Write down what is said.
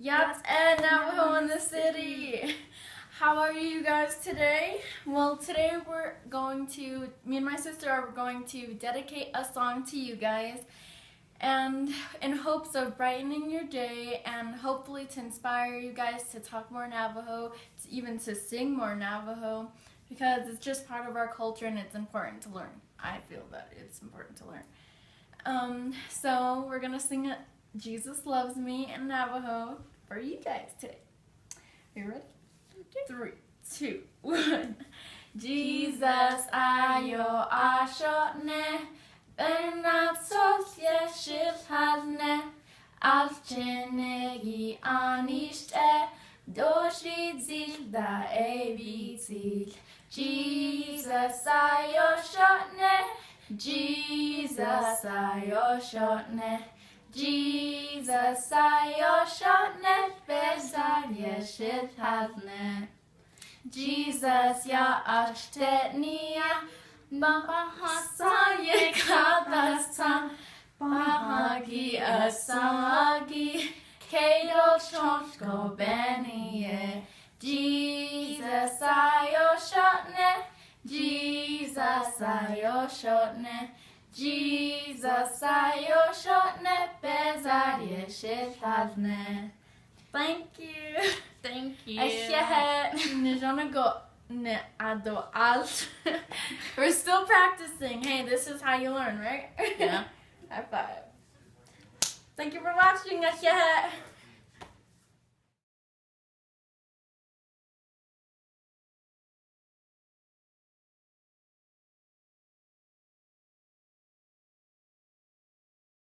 Yá'át'ééh, Navajo in the city. How are you guys today? Well, today me and my sister are going to dedicate a song to you guys, and in hopes of brightening your day and hopefully to inspire you guys to talk more Navajo, even to sing more Navajo, because it's just part of our culture and it's important to learn. I feel that it's important to learn. So we're gonna sing Jesus Loves Me in Navajo for you guys today. Are you ready? 3, 2, 1. Jesus Ayoo'asho'ni Benatsothye shilhadne Alchenegi anishte Doshid zilda ebizil Jesus Ayoo'asho'ni Jesus Ayoo'asho'ni Jesus Ayoo'asho'ni bizaad shilhadne Jesus Yá'át'ééh Bahasaye kadasa Bahagi asagi Ayoo'asho'ni beniye Jesus Ayoo'asho'ni Jesus Ayoo'asho'ni Jesus Ayoo'asho'ni bizaad shilhadne. Thank you. Thank you. Nizhonii Amari. We're still practicing. Hey, this is how you learn, right? Yeah. High five. Thank you for watching.